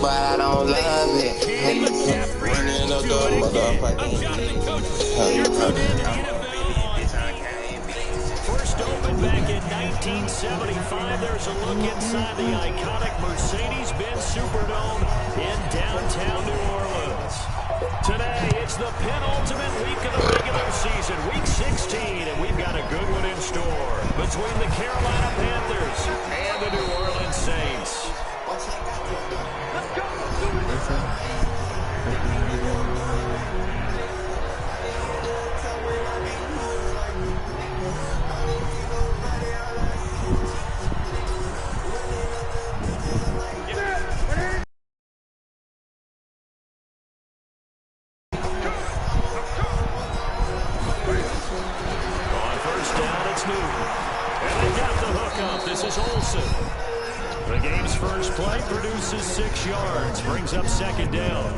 but I don't love it. Running up the motherfucking. First opened back in 1975. There's a look inside the iconic Mercedes-Benz Superdome in downtown New Orleans. Today, it's the penultimate week of the regular season, week 16, and we've got a good one in store between the Carolina Panthers and the New Orleans Saints. Let's go. The game's first play produces 6 yards, brings up second down.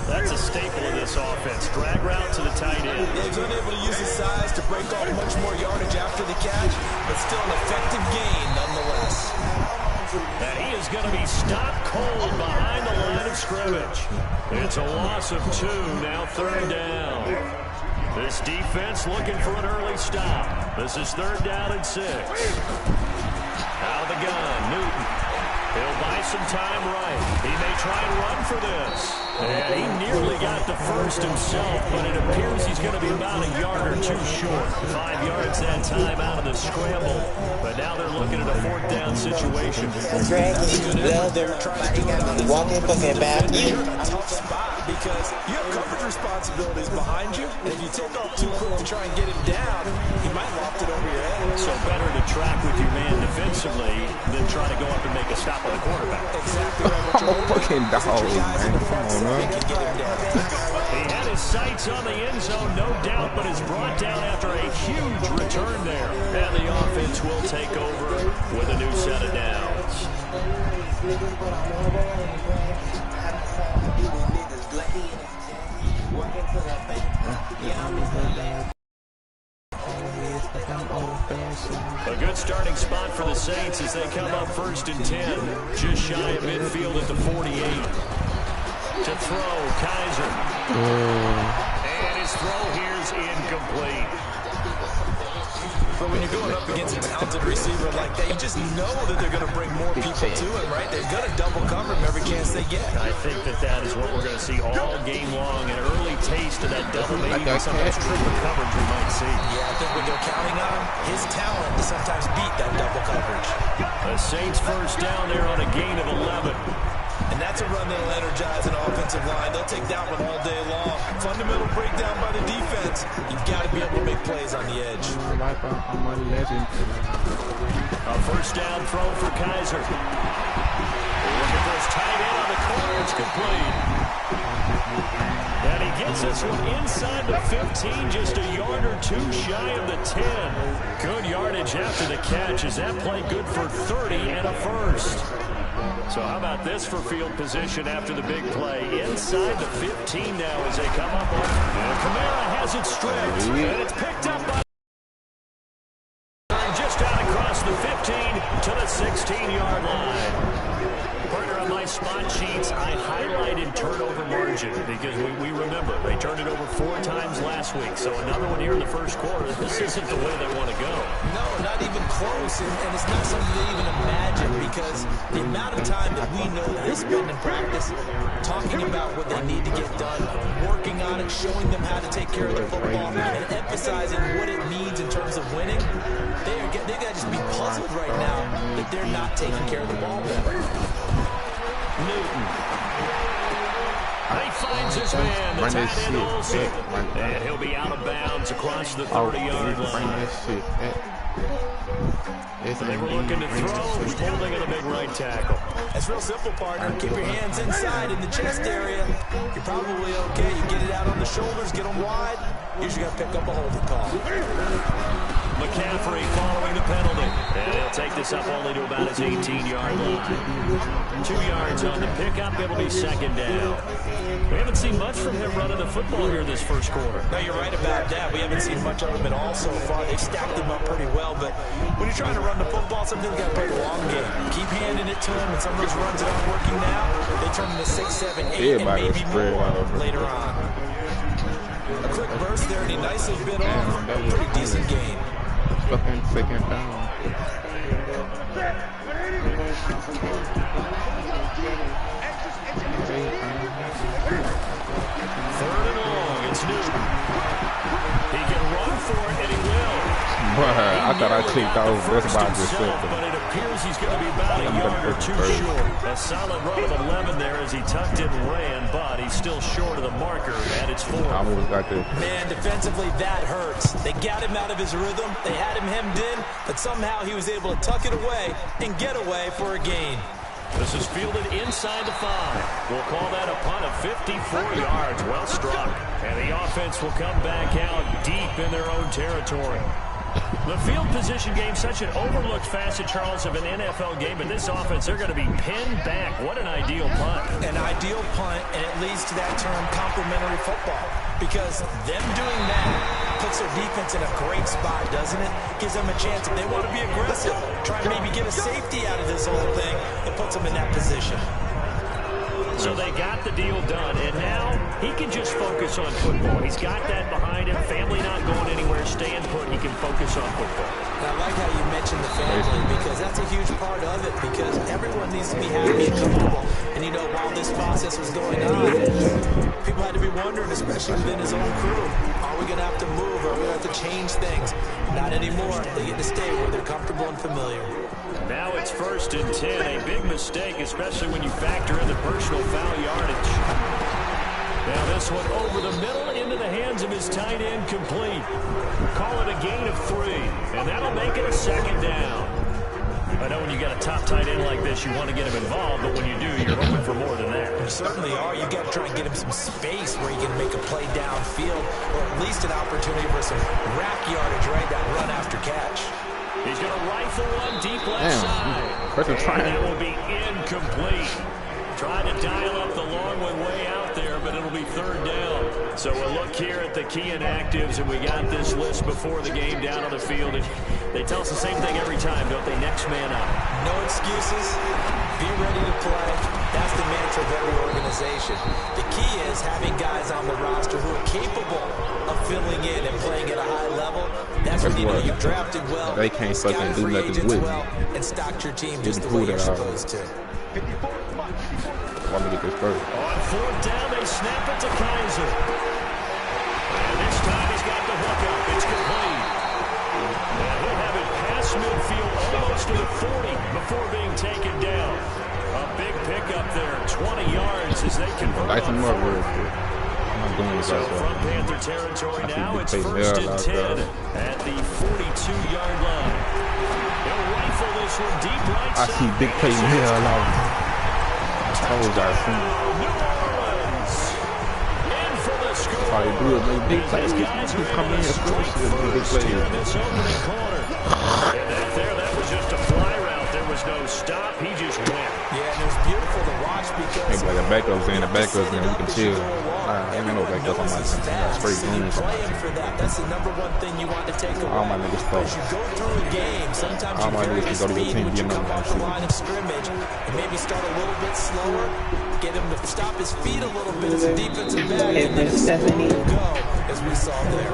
That's a staple of this offense. Drag route to the tight end. Yeah, he's unable to use his size to break off much more yardage after the catch, but still an effective gain nonetheless. And he is going to be stopped cold behind the line of scrimmage. It's a loss of 2, now third down. This defense looking for an early stop. This is third down and 6. Out of the gun, Newton. He'll buy some time right. He may try and run for this. And he nearly got the first himself, but it appears he's going to be about a yard or 2 short. 5 yards that time out of the scramble. But now they're looking at a fourth down situation. Walking fucking back. Tough spot because you have coverage responsibilities behind you. And if you take off too quick to try and get him down, he might loft it over your head. So better to track with your man defensively than try to go up and make a stop on the quarterback. Exactly right. I'm a fucking dog, man. Come on, man. He had his sights on the end zone, no doubt, but is brought down after a huge return there. And the offense will take over with a new set of downs. A good starting spot for the Saints as they come up first and 10, just shy of midfield at the 48. To throw, Kaiser. And his throw here is incomplete. But when you're going up against a talented receiver like that, you just know that they're going to bring more people to him, right? They're going to double cover him every chance they get. I think that is what we're going to see all game long. An early taste of that double, maybe sometimes triple coverage we might see. Yeah, I think what they're counting on, his talent to sometimes beat that double coverage. The Saints first down there on a gain of 11. And that's a run that'll energize an offensive line. They'll take that one all day long. Fundamental breakdown by the defense. You've got to be able to make plays on the edge. A first down throw for Kaiser. Looking for his tight end on the corner. It's complete. And he gets this one inside the 15, just a yard or 2 shy of the 10. Good yardage after the catch. Is that play good for 30 and a first? So how about this for field position after the big play? Inside the 15 now as they come up on. And Kamara has it stripped. And it's picked up by just out across the 15 to the 16-yard line. Partner, on my spot sheets, I highlighted turnover margin because we remember they turned it over 4 times last week. So another one here in the first quarter. This isn't the way they want to go. No, not even close. And it's not something they even imagine because the amount of time that we know that they spend in practice talking about what they need to get done, working on it, showing them how to take care of the football, and emphasizing what it means in terms of winning, they got to just be puzzled right now that they're not taking care of the ball better. Newton. He finds his man, the tight end also. And he'll be out of bounds across the 30-yard line. They were looking to throw, holding in a big right tackle. That's real simple, partner. Keep your hands inside in the chest area. You're probably okay. You get it out on the shoulders, get them wide. Usually got to pick up a holding call. McCaffrey following the penalty. And he'll take this up only to about his 18-yard line. 2 yards on the pickup. It'll be second down. We haven't seen much from him running the football here this first quarter. No, you're right about that. We haven't seen much of him at all so far. They've stacked him up pretty well. But when you're trying to run the football, sometimes you got to play the long game. Keep handing it to him, and some of those runs that aren't working now, they turn into 6, 7, 8, and maybe more later on. A quick burst there, and he nicely bit off. Pretty decent gain. Fucking second down. Third and long, it's Newton. He can run for it, and he will. I thought I clicked over. That's about to say. But it appears he's going to be about a yard or two short. A solid run of 11 there as he tucked it and ran, but he's still short of the marker, and it's 4. I almost got there. Man, defensively, that hurts. They got him out of his rhythm. They had him hemmed in, but somehow he was able to tuck it away and get away for a gain. This is fielded inside the 5. We'll call that a punt of 54 yards. Well struck. And the offense will come back out deep in their own territory. The field position game, such an overlooked facet, Charles, of an NFL game. But this offense, they're going to be pinned back. What an ideal punt. An ideal punt, and it leads to that term complementary football. Because them doing that puts their defense in a great spot, doesn't it? Gives them a chance, if they want to be aggressive, try and maybe get a safety out of this whole thing. It puts them in that position. So they got the deal done, and now he can just focus on football. He's got that behind him. Family not going anywhere, staying put. He can focus on football. And I like how you mentioned the family, because that's a huge part of it, because everyone needs to be happy and comfortable. And, you know, while this process was going on, people had to be wondering, especially within his own crew, are we going to have to move? Are we going to have to change things? Not anymore. They get to stay where they're comfortable and familiar. Now it's 1st and 10. A big mistake, especially when you factor in the personal foul yardage. Now this one over the middle into the hands of his tight end, complete. Call it a gain of 3, and that'll make it a 2nd down. I know when you got a top tight end like this, you want to get him involved, but when you do, you're hoping for more than that. You certainly are. You got to try and get him some space where he can make a play downfield, or at least an opportunity for some rack yardage, right? That run after catch. He's going to rifle one deep left side. And that will be incomplete. Trying to dial up the long one way out there, but it'll be 3rd down. So we'll look here at the key inactives, and we got this list before the game down on the field. And they tell us the same thing every time, don't they? Next man up. No excuses. Be ready to play. That's the mantra of every organization. The key is having guys on the roster who are capable of filling in and playing at a high level. That's when you know you've drafted well. They can't fucking do nothing with well, and stocked your team just the way you're supposed to. Let me get this first. On 4th down, they snap it to Kaiser. And this time he's got the hook up. It's complete. And he'll have it past midfield almost to the 40 before being taken down. A big pickup there, 20 yards as they convert on 4th. So from Panther territory now, it's 1st and 10 at the 42-yard line. He'll rifle this one deep right side. I see Big Play here alone. Told y'all soon. That's how they do it, man. Big plays. He's coming in and scoring big plays. That was just a fly route. There was no stop. He just went. Yeah, and it was beautiful to watch because like the backups in, we can chill. Ain't no backups on my team. Straight games. That's the #1 thing you want to take away. All my niggas start. As you go through a game, sometimes all my niggas can go to your team, you come off the line of scrimmage and maybe start a little bit slower, get him to stop his feet a little bit as a defensive back, and then just go, as we saw there.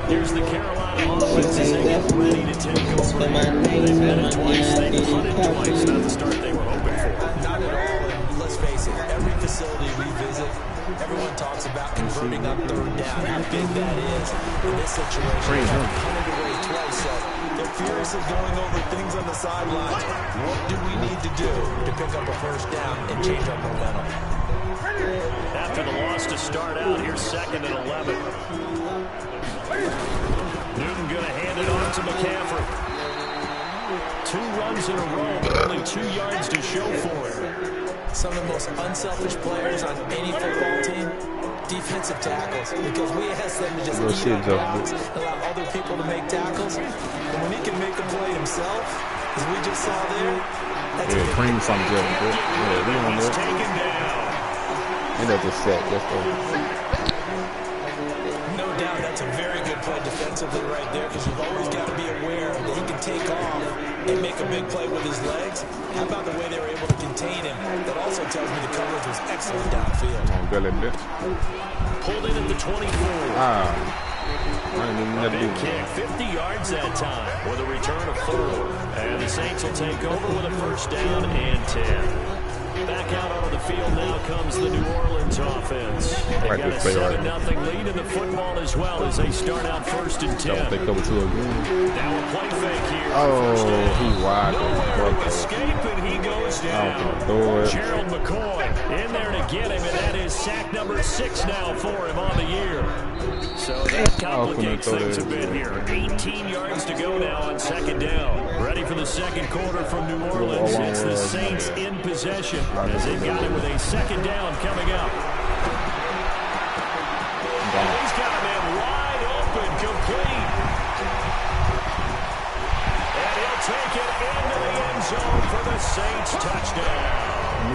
Here's the Carolina offense as they get ready to take over. They've had it twice. They've punted twice. Not the start they were hoping for. Not at all. And let's face it, every facility we visit, everyone talks about converting on 3rd down. How big that is in this situation. They've punted away twice, so they're furiously going over things on the sidelines. What do we need to do to pick up a 1st down and change our momentum? After the loss to start out, here's 2nd and 11. Newton going to hand it off to McCaffrey. 2 runs in a row, but only 2 yards to show for it. Some of the most unselfish players on any football team, defensive tackles, because we ask them to just eat our box, allow other people to make tackles. And when he can make a play himself, as we just saw there, that's a cream some good. Yeah, we don't know. Taken down. And that's a set. Let's go. No doubt, that's a very good play defensively right there, because you've always got to be aware that he can take off and make a big play with his legs. How about the way they were able to contain him? That also tells me the coverage was excellent downfield. Pulled in at the 24. A big kick, 50 yards that time with a return of 4. And the Saints will take over with a first down and 10. Back out onto the field now comes the New Orleans offense. They've got a 7-0 lead in the football as well as they start out first and 10. Now a play fake here. Oh, he wide. Nowhere to escape, and he goes down. Gerald McCoy in there to get him, and that is sack number 6 now for him on the year. So that complicates things a bit here. 18 yards to go now on second down. Ready for the second quarter from New Orleans. It's the Saints in possession as they've got it with a second down coming up. And he's got a man wide open, complete. And he'll take it into the end zone for the Saints touchdown. A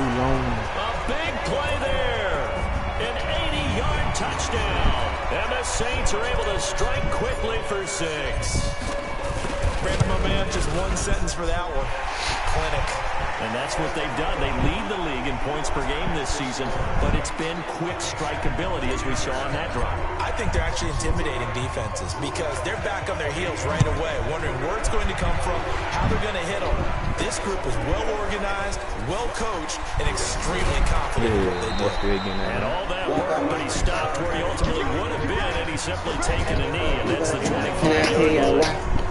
big play there. An 80-yard touchdown. And the Saints are able to strike quickly for 6. Brandon, my man, just one sentence for that one. Clinic. And that's what they've done. They lead the league in points per game this season, but it's been quick strikeability as we saw on that drive. I think they're actually intimidating defenses because they're back on their heels right away, wondering where it's going to come from, how they're going to hit them. This group is well organized, well coached, and extremely confident in what they do. And all that work, but he stopped where he ultimately would have been, and he's simply taken a knee, and that's the 24-yard line.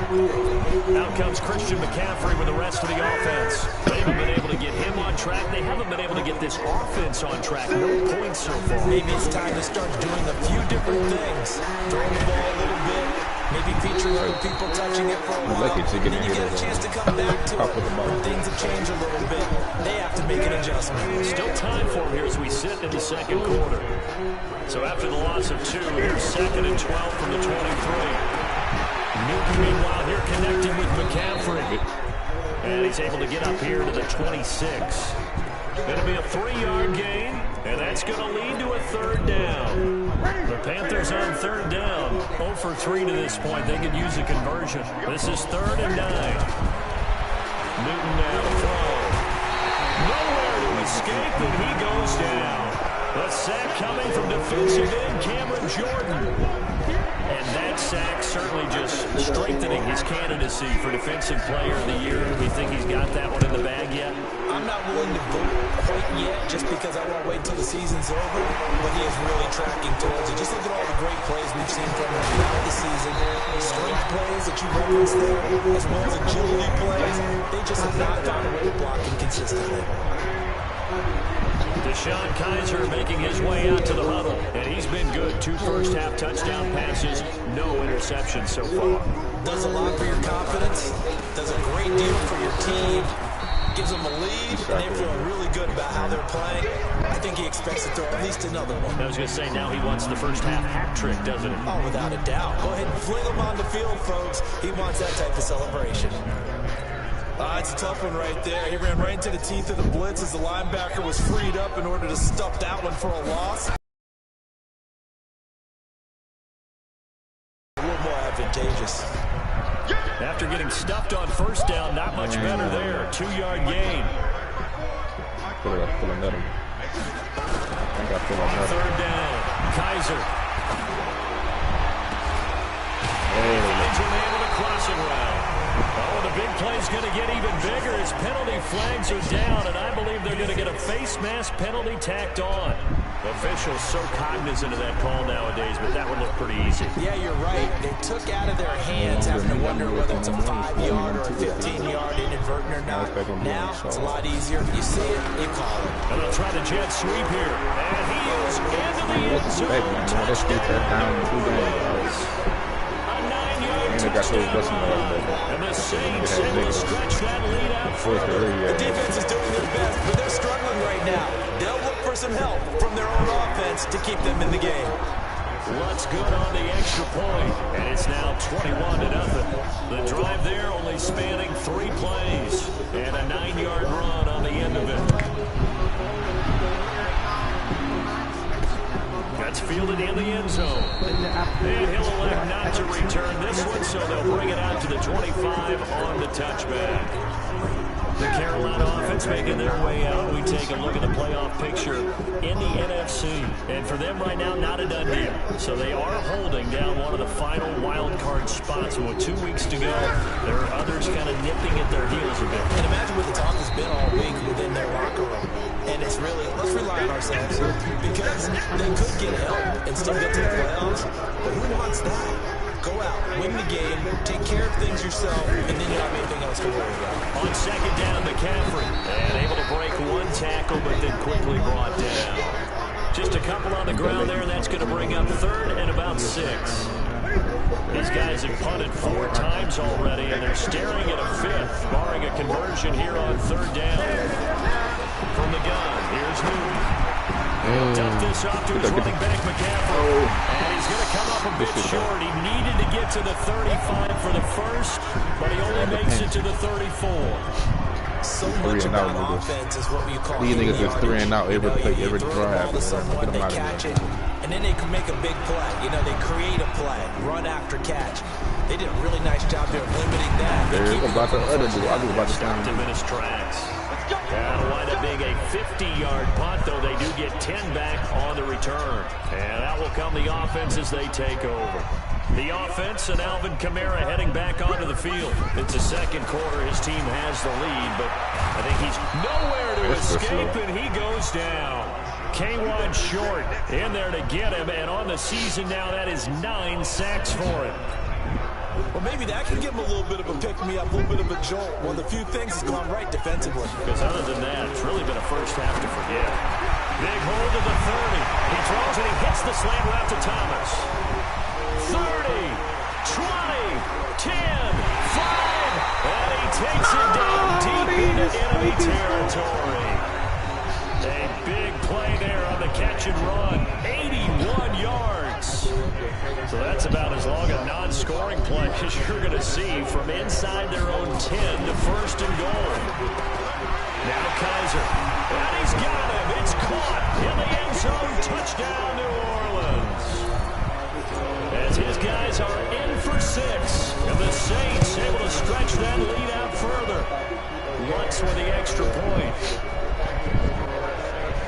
Out comes Christian McCaffrey with the rest of the offense. They haven't been able to get him on track. They haven't been able to get this offense on track. No points so far. Maybe it's time to start doing a few different things. Throwing the ball a little bit. Maybe featuring other people touching it for a while. And then you get a chance to come back to it. When things have changed a little bit, they have to make an adjustment. Still time for him here as we sit in the second quarter. So after the loss of 2, here's 2nd and 12 from the 23. Newton, meanwhile, here connecting with McCaffrey. And he's able to get up here to the 26. Going to be a 3-yard gain, and that's going to lead to a 3rd down. The Panthers on 3rd down. 0 for 3 to this point. They could use a conversion. This is 3rd and 9. Newton now to throw. Nowhere to escape, and he goes down. The sack coming from defensive end Cameron Jordan. And that sack certainly just strengthening his candidacy for Defensive Player of the Year. Do we think he's got that one in the bag yet? I'm not willing to vote quite yet just because I won't wait until the season's over, but he is really tracking towards it. Just look at all the great plays we've seen from him throughout the season. Strength plays that you referenced there, as well as agility plays. They just have not found a way to block him consistently. Deshaun Kaiser making his way out to the huddle, and he's been good. 2 first-half touchdown passes, no interceptions so far. Does a lot for your confidence, does a great deal for your team, gives them a lead, and they're feeling really good about how they're playing. I think he expects to throw at least another one. I was going to say, now he wants the first-half hat trick, doesn't he? Oh, without a doubt. Go ahead and fling him on the field, folks. He wants that type of celebration. It's a tough one right there. He ran right into the teeth of the blitz as the linebacker was freed up in order to stuff that one for a loss. A little more advantageous. After getting stuffed on first down, not much better there. 2-yard gain. 3rd down. Kaiser. Finds a man with a crossing route. Oh, the big play's going to get even bigger as penalty flags are down, and I believe they're going to get a face mask penalty tacked on. Officials so cognizant of that call nowadays, but that would look pretty easy. Yeah, you're right. They took out of their hands having to wonder whether it's a 5-yard or a 15-yard inadvertent or not. Now, it's a lot easier. You see it, you call it. And they'll try the jet sweep here. And he is into the end zone. Touchdown. And the Saints able to stretch that lead out further. The defense is doing their best, but they're struggling right now. They'll look for some help from their own offense to keep them in the game. What's good on the extra point, and it's now 21-0. The drive there only spanning 3 plays, and a 9-yard run on the end of it. That's fielded in the end zone. And he'll elect not to return this one, so they'll bring it out to the 25 on the touchback. The Carolina offense making their way out. We take a look at the playoff picture in the NFC. And for them right now, not a done deal. So they are holding down one of the final wild card spots. And with 2 weeks to go, there are others kind of nipping at their heels a bit. And imagine what the talk has been all week within their locker room. And it's really, let's rely on ourselves. Because they could get help and still get to the playoffs. But who wants that? Go out, win the game, take care of things yourself, and then you don't have anything else to worry about. On second down, McCaffrey, and able to break one tackle, but then quickly brought down. Just a couple on the ground there, and that's going to bring up third and about 6. These guys have punted 4 times already, and they're staring at a 5th, barring a conversion here on third down. From the gun, here's Newton. He'll dump this off to his running back, McCaffrey. And he's going to come up a bit short. He needed to get to the 35 for the first, but he only makes it to the 34. So much about offense is what you call these niggas just 3 and out every drive. Someone, they catch it, and then they can make a big play. You know, they create a play, run after catch. They did a really nice job there of limiting that. They're about to other do. I was about to stopped him in his tracks. That'll wind up being a 50-yard punt, though they do get 10 back on the return. And that will come the offense as they take over. The offense and Alvin Kamara heading back onto the field. It's the second quarter. His team has the lead, but I think he's nowhere to escape, and he goes down. K-Wan Short in there to get him, and on the season now, that is 9 sacks for him. Well, maybe that can give him a little bit of a pick-me-up, a little bit of a jolt. One of the few things has gone right defensively. Because other than that, it's really been a first half to forget. Big hold to the 30. He throws and he hits the slant route to Thomas. 30, 20, 10, 5, and he takes it down deep into enemy territory. A big play there on the catch and run. 81 yards. So that's about as long a non-scoring play as you're going to see from inside their own 10 to first and goal. Now Kaiser. And he's got him. It's caught in the end zone. Touchdown, New Orleans. As his guys are in for 6. And the Saints able to stretch that lead out further. Once with the extra point.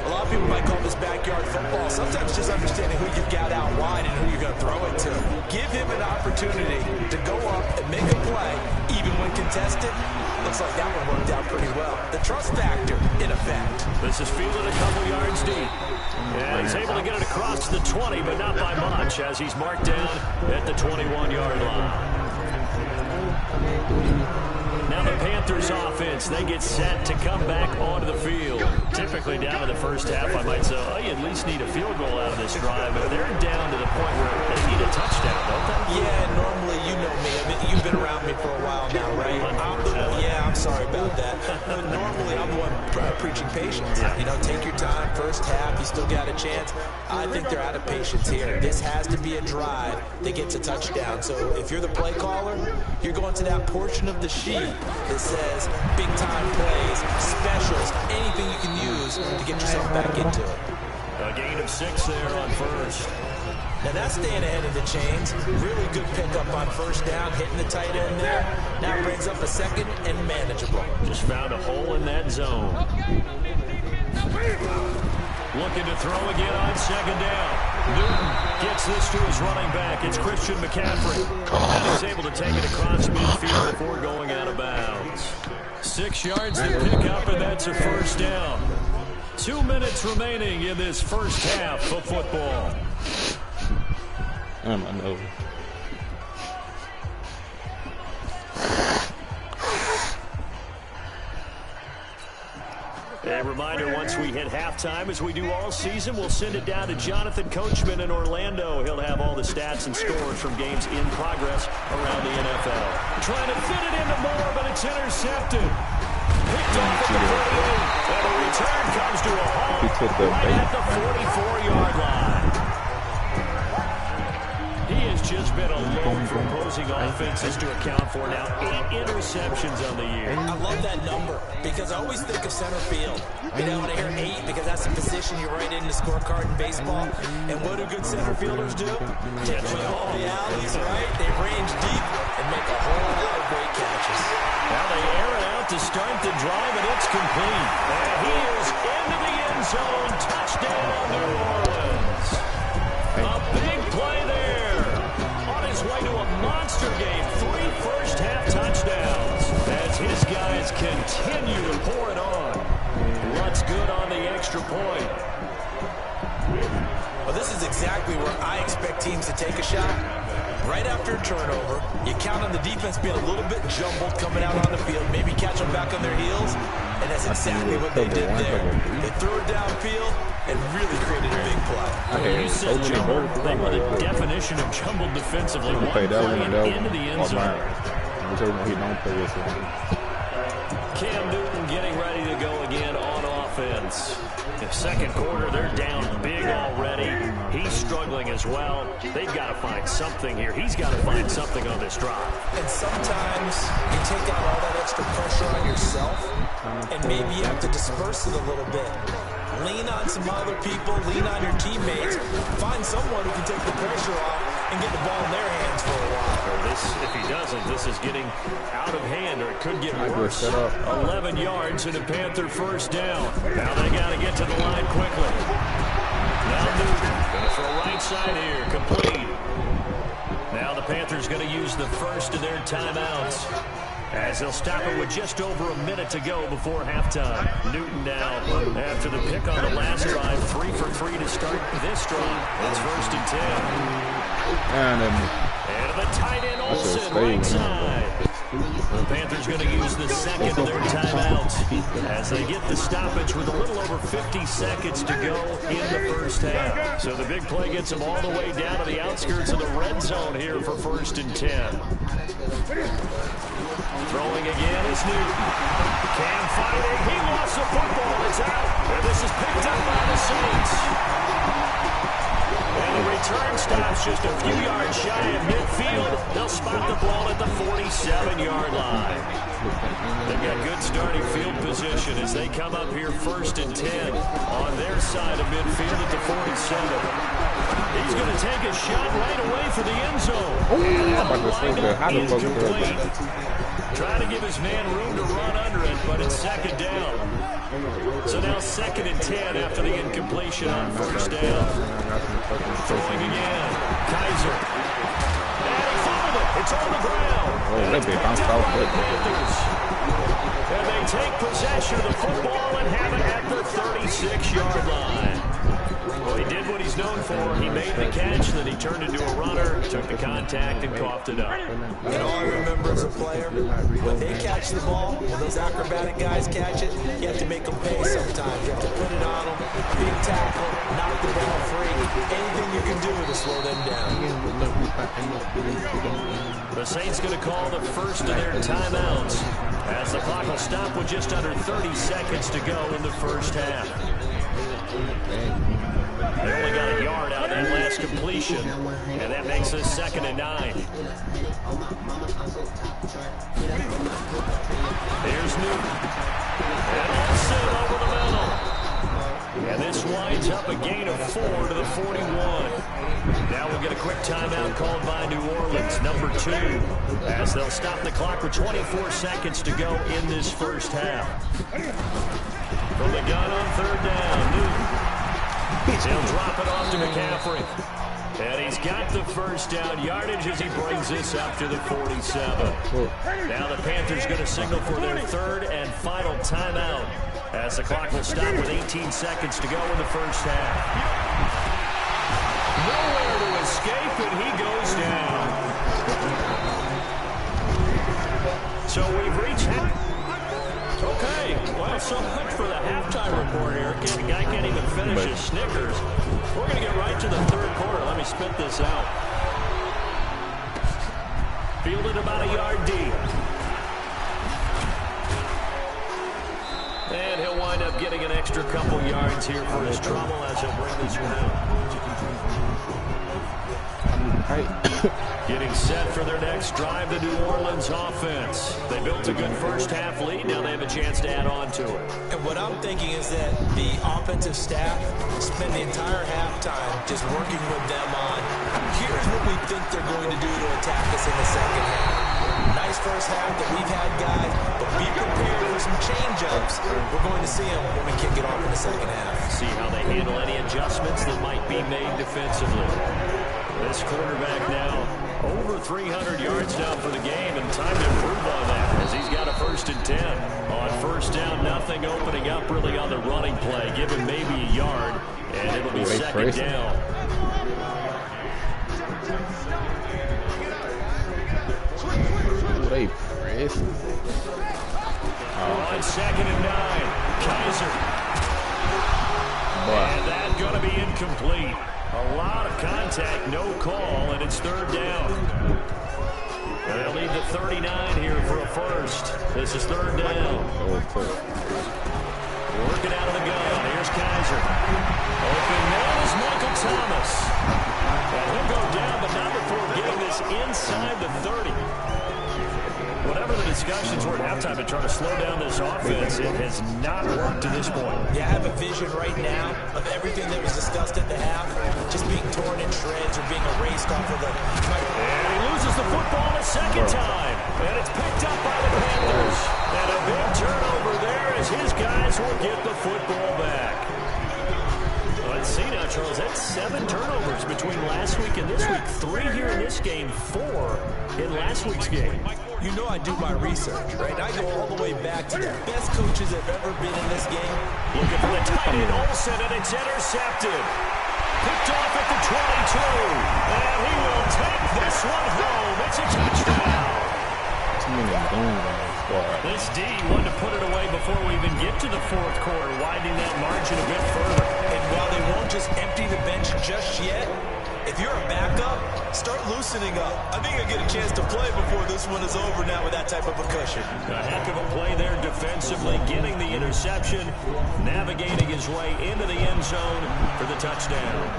A lot of people might call this backyard football. Sometimes just understanding who you've got out wide and who you're going to throw it to. Give him an opportunity to go up and make a play, even when contested. Looks like that one worked out pretty well. The trust factor, in effect. This is fielded a couple yards deep. And he's able to get it across to the 20, but not by much, as he's marked down at the 21-yard line. Now the Panthers offense, they get set to come back onto the field. Typically down in the first half, I might say, oh, you at least need a field goal out of this drive. But they're down to the point where they need a touchdown, don't they? Yeah, normally, you know me. I mean, you've been around me for a while now, right? I'm sorry about that. Normally, I'm the one preaching patience. You know, take your time, first half, you still got a chance. I think they're out of patience here. This has to be a drive that gets a touchdown. So if you're the play caller, you're going to that portion of the sheet that says big-time plays, specials, anything you can use to get yourself back into it. A gain of 6 there on first. Now that's staying ahead of the chains. Really good pickup on first down, hitting the tight end there. Now brings up a second and manageable. Just found a hole in that zone. Looking to throw again on second down. Newton gets this to his running back. It's Christian McCaffrey. And he's able to take it across midfield before going out of bounds. 6 yards to pick up, and that's a first down. 2 minutes remaining in this first half of football. I know. A reminder, once we hit halftime, as we do all season, we'll send it down to Jonathan Coachman in Orlando. He'll have all the stats and scores from games in progress around the NFL. Trying to fit it into Moore, but it's intercepted. Picked off at the 48, and the return comes to a halt right at the 44-yard line. He is just been a load for opposing offenses to account for. Now 8 interceptions on the year. I love that number because I always think of center field. You know, when I hear 8, because that's the position you write in the scorecard in baseball. And what do good center fielders do? Catch all the alleys, right? They range deep and make a whole lot of great catches. Now they air it out to start the drive, and it's complete. And he is into the end zone. Touchdown, New Orleans. A big play there. On his way to a monster game. 3 first-half touchdowns as his guys continue to pour it on. What's good on the extra point? Well, this is exactly where I expect teams to take a shot. Right after a turnover, you count on the defense being a little bit jumbled coming out on the field, maybe catch them back on their heels, and that's exactly what they did there. They threw it downfield and really created a big play. You said jumbled. They were the definition of jumbled defensively. One play into the end zone. Cam Newton getting ready to go again on offense. In second quarter, they're down big already. He's struggling as well. They've got to find something here. He's got to find something on this drive. And sometimes you take out all that extra pressure on yourself, and maybe you have to disperse it a little bit. Lean on some other people, lean on your teammates, find someone who can take the pressure off and get the ball in their hands for a while. If he doesn't, this is getting out of hand, or it could get worse. 11 yards and a Panther first down. Now they got to get to the line quickly. Now Newton going to throw right side here, complete. Now the Panthers going to use the first of their timeouts, as they'll stop it with just over a minute to go before halftime. Newton now, after the pick on the last drive, 3 for 3 to start this drive. It's first and 10. And the tight end Olsen, right side. The Panthers going to use the second of their timeouts as they get the stoppage with a little over 50 seconds to go in the first half. So the big play gets them all the way down to the outskirts of the red zone here for first and 10. Throwing again is Newton. Cam fighting. He lost the football. It's out. And this is picked up by the Saints. And the return stops just a few yards shy of midfield. They'll spot the ball at the 47-yard line. They've got good starting field position as they come up here first and 10 on their side of midfield at the 47. He's going to take a shot right away for the end zone. And incomplete. Trying to give his man room to run under it, but it's second down. So now second and 10 after the incompletion on first down. Throwing again. Kaiser. And he fumbled it. It's on the ground. And they take possession of the football and have it at the 36-yard line. Well, he did what he's known for. He made the catch, then he turned into a runner, took the contact, and coughed it up. And all I remember as a player, when they catch the ball, when those acrobatic guys catch it, you have to make them pay sometimes. You have to put it on them, big tackle, knock the ball free. Anything you can do to slow them down. The Saints going to call the first of their timeouts as the clock will stop with just under 30 seconds to go in the first half. They only got a yard out of that last completion, and that makes us second and 9. Here's Newton. And Olsen over the middle. And this winds up a gain of 4 to the 41. Now we'll get a quick timeout called by New Orleans, number 2, as they'll stop the clock with 24 seconds to go in this first half. From the gun on third down, Newton. He'll drop it off to McCaffrey. And he's got the first down yardage as he brings this up to the 47. Now the Panthers going to signal for their third and final timeout as the clock will stop with 18 seconds to go in the first half. Nowhere to escape, and he goes down. So we've reached half. Okay, well, so much for the halftime report here. The guy can't even finish his Snickers. We're going to get right to the third quarter. Let me spit this out. Fielded about a yard deep. And he'll wind up getting an extra couple yards here for his trouble as he'll bring this one out. Getting set for their next drive, the New Orleans offense. They built a good first half lead. Now they have a chance to add on to it. And what I'm thinking is that the offensive staff spend the entire halftime just working with them on, here's what we think they're going to do to attack us in the second half. Nice first half that we've had, guys, but be prepared for some change-ups. We're going to see them when we kick it off in the second half. See how they handle any adjustments that might be made defensively. This quarterback now over 300 yards now for the game, and time to improve on that as he's got a 1st and 10. On first down, nothing opening up really on the running play. Give him maybe a yard, and it'll be second down. They press. On 2nd and 9, Kaiser. And that's going to be incomplete. A lot of contact, no call, and it's 3rd down. They'll need the 39 here for a first. This is 3rd down. Working out of the gun. Here's Kaiser. Open man is Michael Thomas. And he'll go down, but not before getting this inside the 30. Whatever the discussions were at halftime to try to slow down this offense, it has not worked to this point. Yeah, I have a vision right now of everything that was discussed at the half just being torn in shreds or being erased off of the... And he loses the football a second time. And it's picked up by the Panthers. And a big turnover there as his guys will get the football back. Let's see now, Charles. That's 7 turnovers between last week and this week. 3 here in this game, 4 in last week's game. You know I do my research, right? I go all the way back to the best coaches that have ever been in this game. Looking for the tight end, Olsen, and it's intercepted. Picked off at the 22. And he will take this one home. It's a touchdown. This D wanted to put it away before we even get to the 4th quarter, widening that margin a bit further. And while they won't just empty the bench just yet, if you're a backup, start loosening up. I think you'll get a chance to play before this one is over now with that type of a cushion. A heck of a play there defensively, getting the interception, navigating his way into the end zone for the touchdown.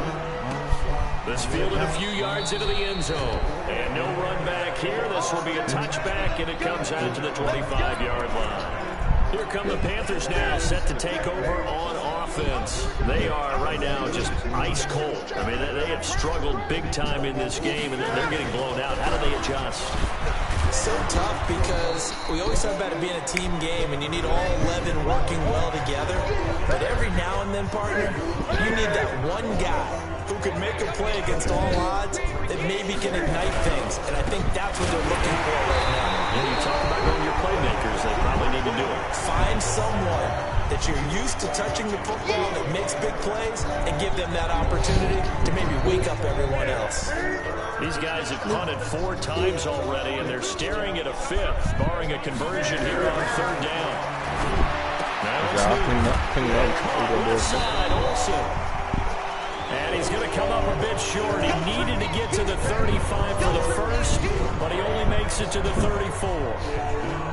This fielded a few yards into the end zone. And no run back here. This will be a touchback, and it comes out to the 25-yard line. Here come the Panthers now, set to take over on offense. They are right now just ice cold. I mean, they have struggled big time in this game, and they're getting blown out. How do they adjust? So tough because we always talk about it being a team game, and you need all 11 working well together. But every now and then, partner, you need that one guy who can make a play against all odds that maybe can ignite things. And I think that's what they're looking for right now. Yeah, you talk about going your playmakers, they probably need to do it. Find someone that you're used to touching the football that makes big plays and give them that opportunity to maybe wake up everyone else. These guys have punted 4 times already, and they're staring at a 5th, barring a conversion here on 3rd down. Now it's side, Olsen. And he's going to come up a bit short. He needed to get to the 35 for the first, but he only makes it to the 34.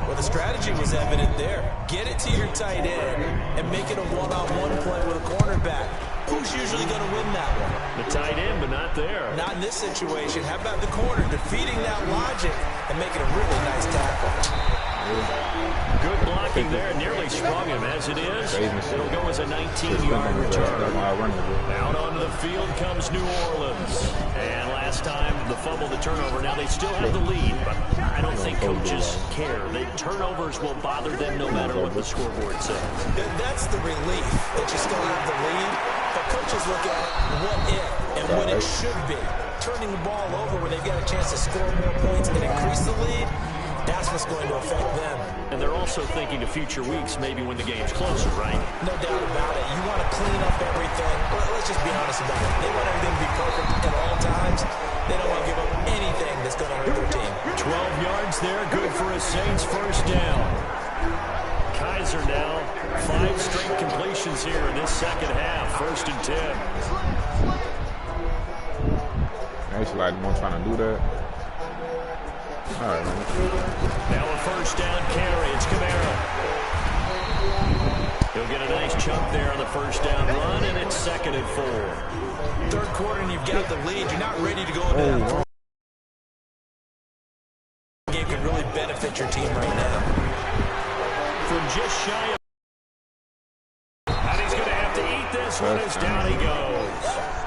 Well, the strategy was evident there. Get it to your tight end and make it a one-on-one play with a cornerback. Who's usually going to win that one? The tight end, but not there. Not in this situation. How about the corner defeating that logic and making a really nice tackle? Good blocking there, nearly sprung him. As it is, it'll go as a 19-yard return. Out onto the field comes New Orleans. And last time, the fumble, the turnover. Now they still have the lead, but I don't think coaches care. The turnovers will bother them no matter what the scoreboard says. That's the relief that you still have the lead. But coaches look at what if and what it should be. Turning the ball over when they've got a chance to score more points and increase the lead. That's what's going to affect them. And they're also thinking of future weeks, maybe when the game's closer, right? No doubt about it. You want to clean up everything. Well, let's just be honest about it. They want everything to be perfect at all times. They don't want to give up anything that's going to hurt their team. 12 yards there, good for a Saints first down. Kaiser now, 5 straight completions here in this second half, 1st and 10. Actually, like, more trying to do that. All right, man. Now a first down carry. It's Camaro. He'll get a nice chunk there on the first down run, and it's 2nd and 4. Third quarter, and you've got the lead. You're not ready to go into that just shy of. And he's going to have to eat this one as down he goes.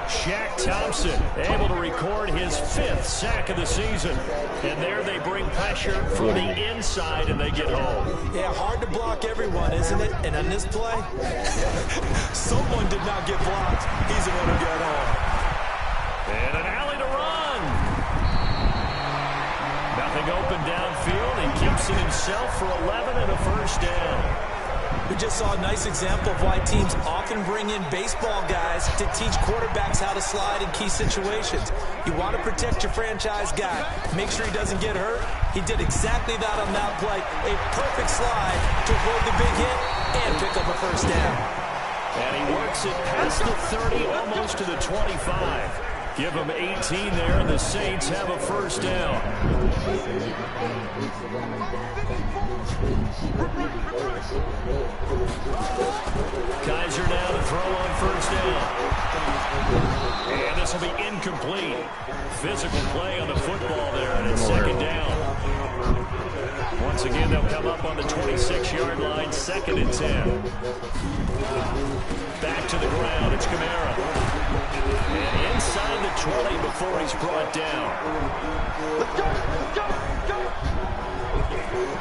Shaq Thompson able to record his 5th sack of the season. And there they bring pressure from the inside and they get home. Yeah, hard to block everyone, isn't it? And on this play, someone did not get blocked. He's the one who got home. And an alley to run. Nothing open downfield. He keeps it himself for 11 and a first down. We just saw a nice example of why teams often bring in baseball guys to teach quarterbacks how to slide in key situations. You want to protect your franchise guy. Make sure he doesn't get hurt. He did exactly that on that play. A perfect slide to avoid the big hit and pick up a first down. And he works it past the 30, almost to the 25. Give them 18 there, and the Saints have a first down. Kaiser now to throw on first down. And this will be incomplete. Physical play on the football there, and it's second down. Once again, they'll come up on the 26-yard line, 2nd and 10. Back to the ground, it's Kamara. And inside the 20 before he's brought down.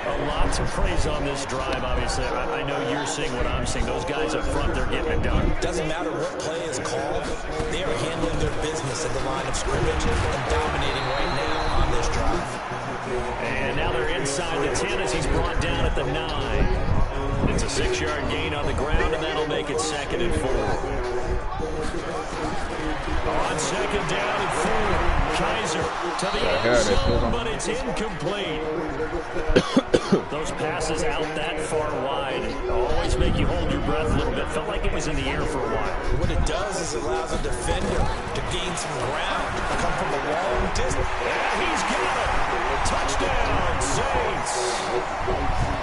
A lot to praise on this drive, obviously. I know you're seeing what I'm seeing. Those guys up front, they're getting it done. Doesn't matter what play is called. They are handling their business at the line of scrimmage and dominating right now on this drive. And now they're inside the 10 as he's brought down at the 9. It's a 6-yard gain on the ground, and that'll make it 2nd and 4. On 2nd down and 4, Kaiser to the end zone, but it's incomplete. Those passes out that far wide always make you hold your breath a little bit. Felt like it was in the air for a while. What it does is it allows a defender to gain some ground, come from a long distance. And he's got it. Touchdown, Saints.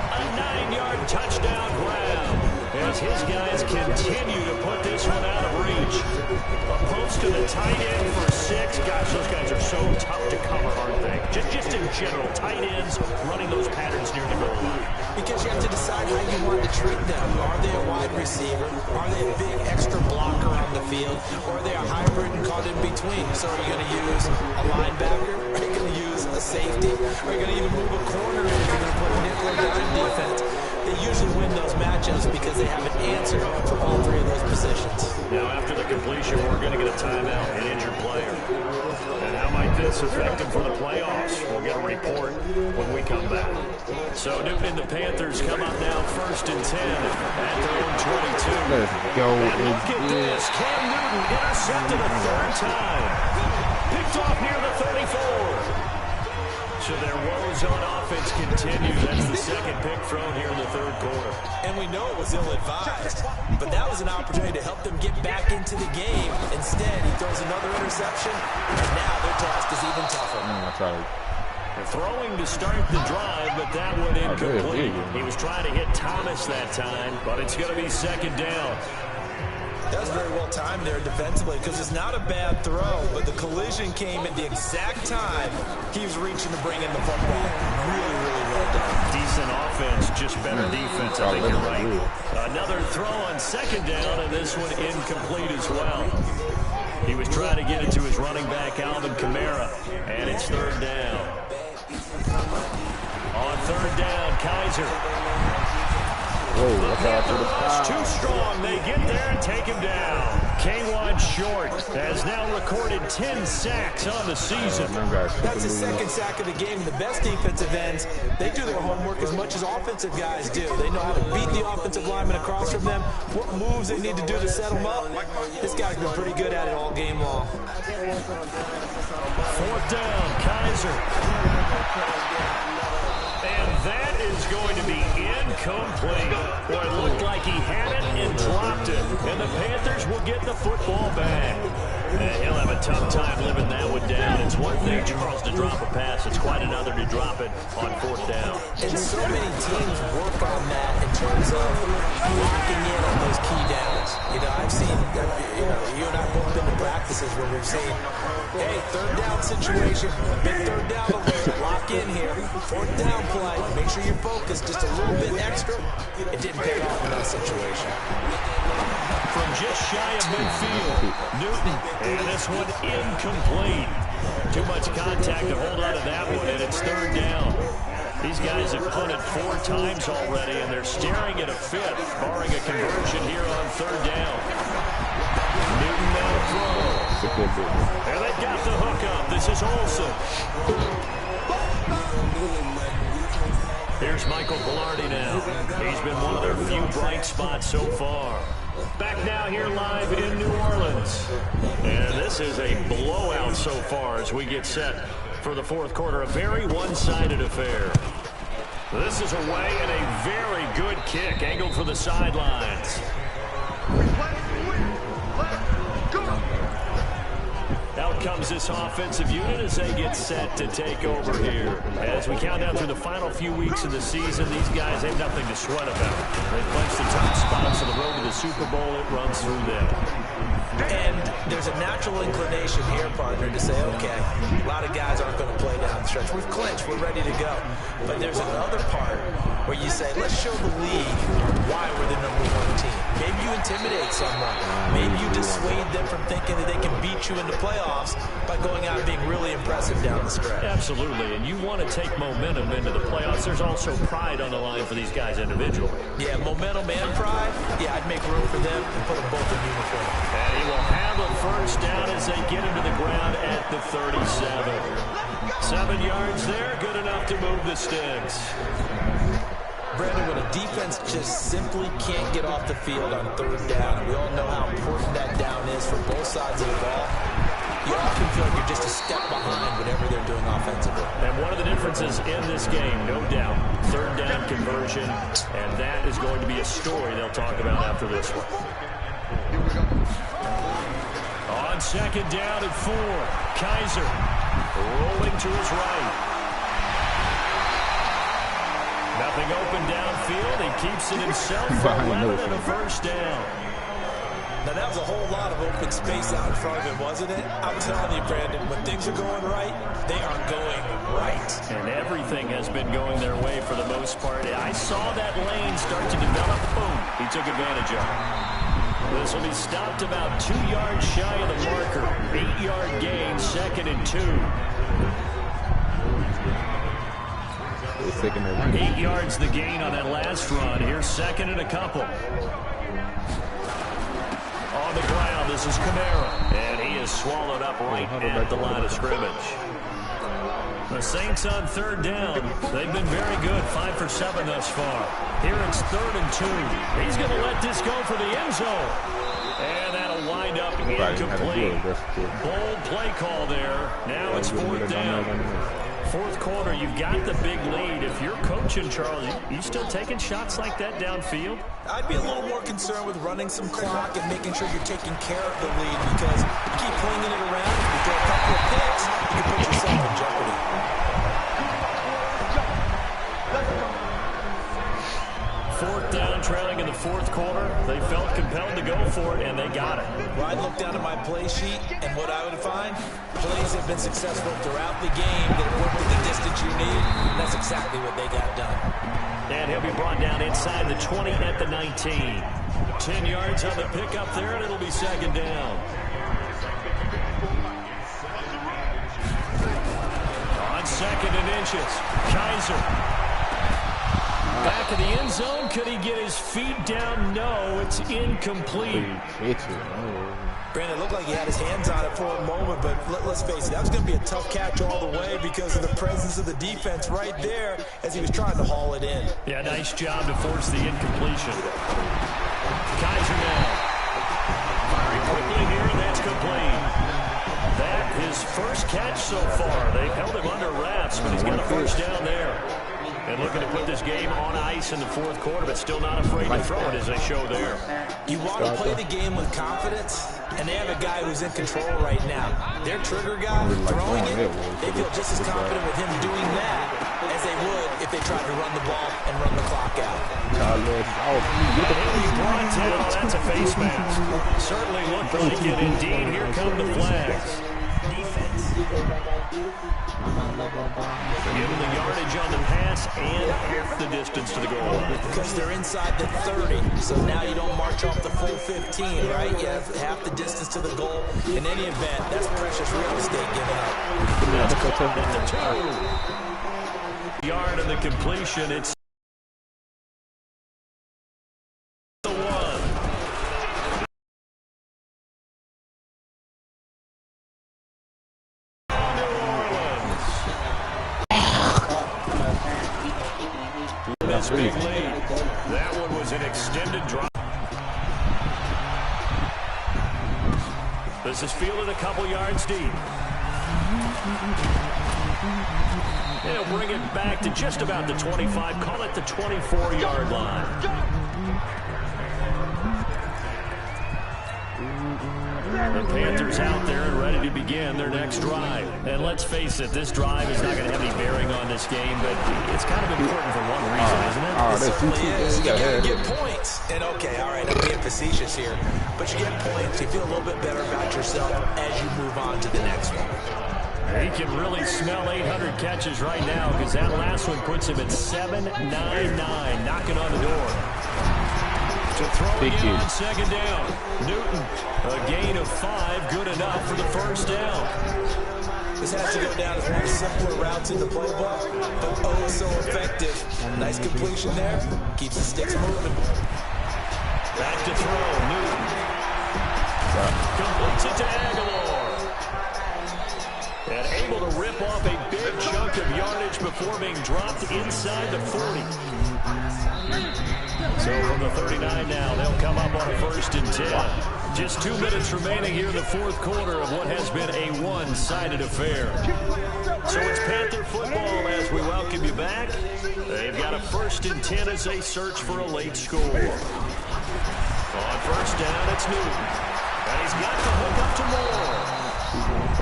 A 9-yard touchdown grab as his guys continue to put this one out of reach. A post to the tight end for 6. Gosh, those guys are so tough to cover, aren't they? Just in general, tight ends running those patterns near the goal line. Because you have to decide how you want to treat them. Are they a wide receiver? Are they a big extra blocker on the field? Or are they a hybrid and caught in between? So are you going to use a linebacker? Are you going to use a safety? Are you going to even move a corner if you're going to put a nickel or dime defense? They usually win those matchups because they have an answer for all 3 of those positions. Now after the completion, we're going to get a timeout, an injured player. And how might this affect him for the playoffs? We'll get a report when we come back. So Newton and the Panthers come up now 1st and 10 at their own 22. Let's go. And look at this. Cam Newton intercepted a 3rd time. Picked off near the 34. So their woes on offense continue. That's the 2nd pick thrown here in the 3rd quarter. And we know it was ill-advised, but that was an opportunity to help them get back into the game. Instead, he throws another interception, and now their task is even tougher. They're throwing to start the drive, but that one incomplete. He was trying to hit Thomas that time, but it's going to be 2nd down. That was very well timed there defensively because it's not a bad throw, but the collision came at the exact time he was reaching to bring in the football. Really, really well done. Decent offense, just better defense. I think you're right. Another throw on 2nd down, and this one incomplete as well. He was trying to get it to his running back, Alvin Kamara, and it's 3rd down. On 3rd down, Kaiser. Too strong. They get there and take him down. K1 Short has now recorded 10 sacks on the season. That's his 2nd sack of the game. The best defensive ends, they do their homework as much as offensive guys do. They know how to beat the offensive lineman across from them, what moves they need to do to set them up. This guy's been pretty good at it all game long. 4th down, Kaiser. And that is going to be incomplete. Boy, it looked like he had it and dropped it. And the Panthers will get the football back. And he'll have a tough time living that one down. It's one thing, Charles, to drop a pass. It's quite another to drop it on 4th down. And so many teams work on that in terms of locking in on those key downs. You know, I've seen, you and I both been to practice. practices where we've seen, hey, third down situation, big third down alert, lock in here, fourth down play, make sure you're focused just a little bit extra. It didn't pay off in that situation. From just shy of midfield, Newton, and this one incomplete. Too much contact to hold on to that one, and it's third down. These guys have punted 4 times already, and they're staring at a 5th, barring a conversion here on third down. Newton now throw. And they've got the hook up. This is Olsen. Here's Michael Velarde now. He's been one of their few bright spots so far. Back now here live in New Orleans. And this is a blowout so far as we get set for the fourth quarter. A very one-sided affair. This is away and a very good kick angled for the sidelines. Out comes this offensive unit as they get set to take over here. As we count down through the final few weeks of the season, these guys have nothing to sweat about. They clinched the top spots on the road to the Super Bowl. It runs through them. And there's a natural inclination here, partner, to say, okay, a lot of guys aren't going to play down the stretch. We've clinched. We're ready to go. But there's another part where you say, let's show the league why we're the #1 team. Maybe you intimidate someone. Maybe you dissuade them from thinking that they can beat you in the playoffs by going out and being really impressive down the stretch. Absolutely, and you want to take momentum into the playoffs. There's also pride on the line for these guys individually. Yeah, momentum and pride. Yeah, I'd make room for them and put them both in uniform. And he will have a first down as they get him to the ground at the 37. 7 yards there, good enough to move the sticks. Brandon, when a defense just simply can't get off the field on third down, and we all know how important that down is for both sides of the ball, you often feel like you're just a step behind whatever they're doing offensively. And one of the differences in this game, no doubt, third down conversion, and that is going to be a story they'll talk about after this one. On second down and 4, Kaiser rolling to his right. Nothing open downfield. He keeps it himself for 11 and a first down. Now, that was a whole lot of open space out in front of him, wasn't it? I'm telling you, Brandon, when things are going right, they are going right. And everything has been going their way for the most part. I saw that lane start to develop. Boom. He took advantage of it. This will be stopped about 2 yards shy of the marker. 8-yard gain, 2nd and 2. 8 yards the gain on that last run. Here's 2nd and a couple. On the ground, this is Kamara. And he is swallowed up right at the line of scrimmage. The Saints on third down. They've been very good, 5 for 7 thus far. Here it's 3rd and 2. He's going to let this go for the end zone. And that'll wind up incomplete. Bold play call there. Now it's 4th down. Fourth quarter, you've got the big lead. If you're coaching, Charles, you still taking shots like that downfield? I'd be a little more concerned with running some clock and making sure you're taking care of the lead, because you keep flinging it around. If you throw a couple of picks, you can put yourself in jeopardy. Fourth down, trailing in the fourth quarter. They felt compelled to go for it, and they got it. Well, I'd look down at my play sheet, and what I would find, plays have been successful throughout the game that have worked at the distance you need, and that's exactly what they got done. And he'll be brought down inside the 20 at the 19. 10 yards on the pickup there, and it'll be 2nd down. On 2nd and inches, Kaiser. Back of the end zone. Could he get his feet down? No, it's incomplete. Brandon, it looked like he had his hands on it for a moment, but let's face it, that was going to be a tough catch all the way because of the presence of the defense right there as he was trying to haul it in. Yeah, nice job to force the incompletion. Kaiser now. Firing quickly here, and that's complete. That his first catch so far. They've held him under wraps, but he's got a first down there. And looking to put this game on ice in the fourth quarter, but still not afraid to throw it as they show there. You want to play the game with confidence, and they have a guy who's in control right now. Their trigger guy throwing it, they feel just as confident with him doing that as they would if they tried to run the ball and run the clock out. That's a face mask. Certainly looked like it. Indeed, here come the flags. Given the yardage on the pass and half the distance to the goal line. Because they're inside the 30, so now you don't march off the full 15, right? You have half the distance to the goal. In any event, that's precious real estate given up. That's caught at the 2. Yard of the completion, it's the 1. This big lead. That one was an extended drive. This is fielded a couple yards deep. They'll bring it back to just about the 25. Call it the 24-yard line. The Panthers out there and ready to begin their next drive. And let's face it, this drive is not going to have any bearing on this game, but it's kind of important for one reason, isn't it? It certainly is. You got to get points. And okay, all right, I'm being facetious here, but you get points. You feel a little bit better about yourself as you move on to the next one. He can really smell 800 catches right now because that last one puts him at 799, knocking on the door. To throw again on second down. Newton, a gain of 5, good enough for the first down. This has to go down as one of the simpler routes in the playbook, but oh so effective. Nice completion there. Keeps the sticks moving. Back to throw. Newton. Completes it to Aguilar. And able to rip off a big chunk of yardage before being dropped inside the 40. So from the 39 now, they'll come up on a 1st and 10. Just 2 minutes remaining here in the 4th quarter of what has been a one-sided affair. So it's Panther football as we welcome you back. They've got a 1st and 10 as they search for a late score. On 1st down, it's Newton. And he's got the hook up to Moore.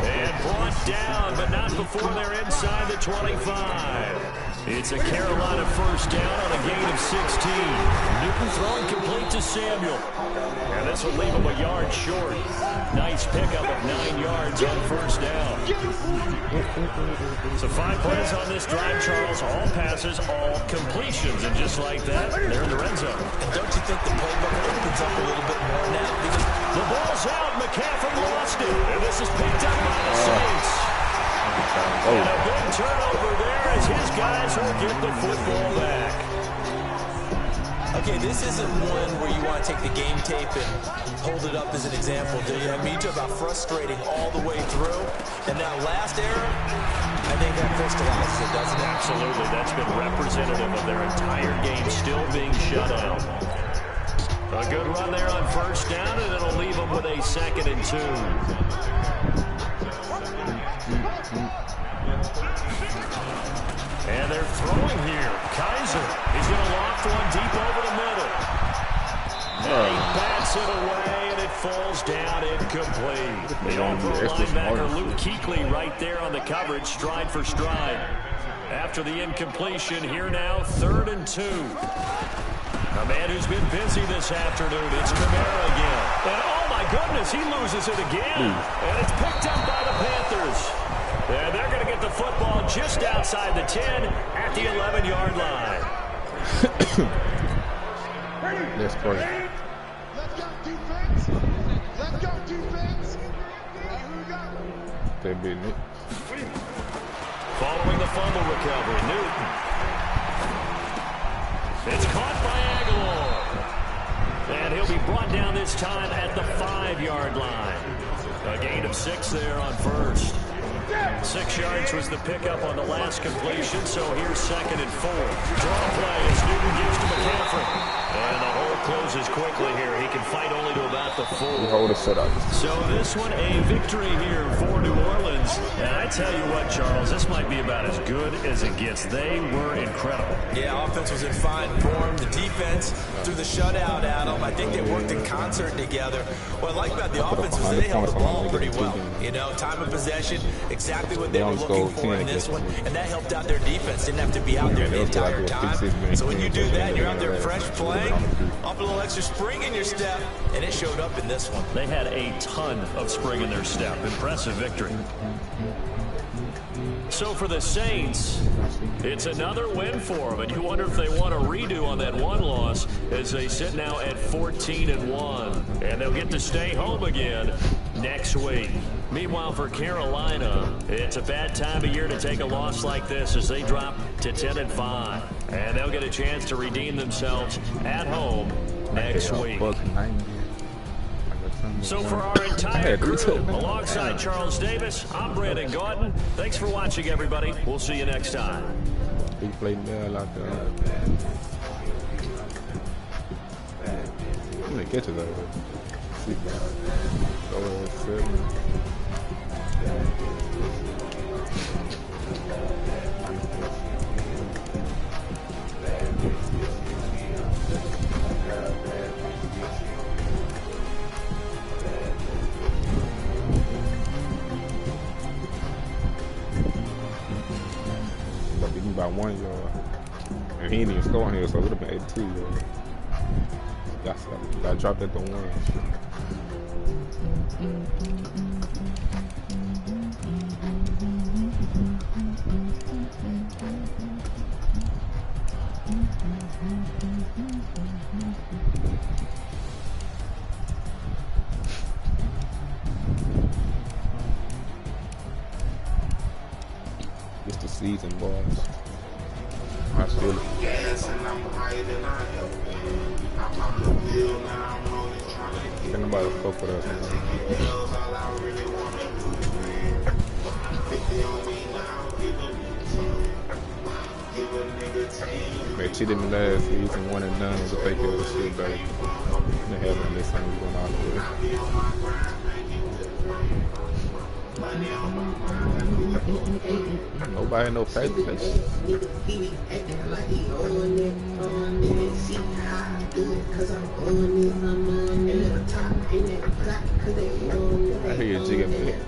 And brought down, but not before they're inside the 25. It's a Carolina 1st down on a gain of 16. Newton throwing complete to Samuel. And this will leave him a yard short. Nice pickup of 9 yards on 1st down. So 5 plays on this drive, Charles. All passes, all completions. And just like that, they're in the red zone. And don't you think the playbook opens up a little bit more now? Because the ball's out. McCaffrey lost it. And this is picked up by the Saints. And a big turnover there as his guys will get the football back. Okay, this isn't one where you want to take the game tape and hold it up as an example, do you? I mean, you talk about frustrating all the way through. And that last error, I think that crystallizes it, doesn't it? Absolutely. That's been representative of their entire game still being shut out. A good run there on 1st down, and it'll leave them with a 2nd and 2. And they're throwing here. Kaiser is going to loft one deep over the middle. And he bats it away, and it falls down incomplete. The over linebacker, Luke Kuechly, right there on the coverage, stride for stride. After the incompletion, here now, 3rd and 2. A man who's been busy this afternoon. It's Kamara again. And oh my goodness, he loses it again. And it's picked up by the Panthers. And they're going to get the football just outside the 10 at the 11-yard line. Let's go. Let's go defense. Let's go defense. Here we go. They're beating it. Following the fumble recovery, Newton. It's caught by Aguilar. And he'll be brought down this time at the 5-yard line. A gain of 6 there on 1st. 6 yards was the pickup on the last completion, so here's 2nd and 4. Draw play as Newton gives to McCaffrey. And the hole closes closes quickly here. He can fight only to about the 4. Hold a setup. So this one, a victory here for New Orleans. And I tell you what, Charles, this might be about as good as it gets. They were incredible. Yeah, offense was in fine form. The defense threw the shutout at them. I think they worked in concert together. What I like about the offense was they held the ball pretty well. You know, time of possession, exactly what they were looking for in this one. And that helped out their defense. Didn't have to be out there the entire time. So when you do that and you're out there fresh playing, up a little extra spring in your step, and it showed up in this one. They had a ton of spring in their step. Impressive victory. So for the Saints, it's another win for them, and you wonder if they want a redo on that one loss as they sit now at 14-1, and they'll get to stay home again next week. Meanwhile, for Carolina, it's a bad time of year to take a loss like this as they drop to 10-5, and they'll get a chance to redeem themselves at home next week. So for our entire crew, alongside Charles Davis, I'm Brandon Gauton. Thanks for watching, everybody. We'll see you next time. He played well out there. How many catches are there? 7. By 1 yard, and he didn't even score on here, so it would have been 82 yards. I dropped at the 1. It's the season, boys. I feel it. Ain't nobody fuck with us, man. They cheated in the last season, 1 and done. But they could have shit back. They haven't. This time going all the way. Nobody no practice. I hear you jigging, man.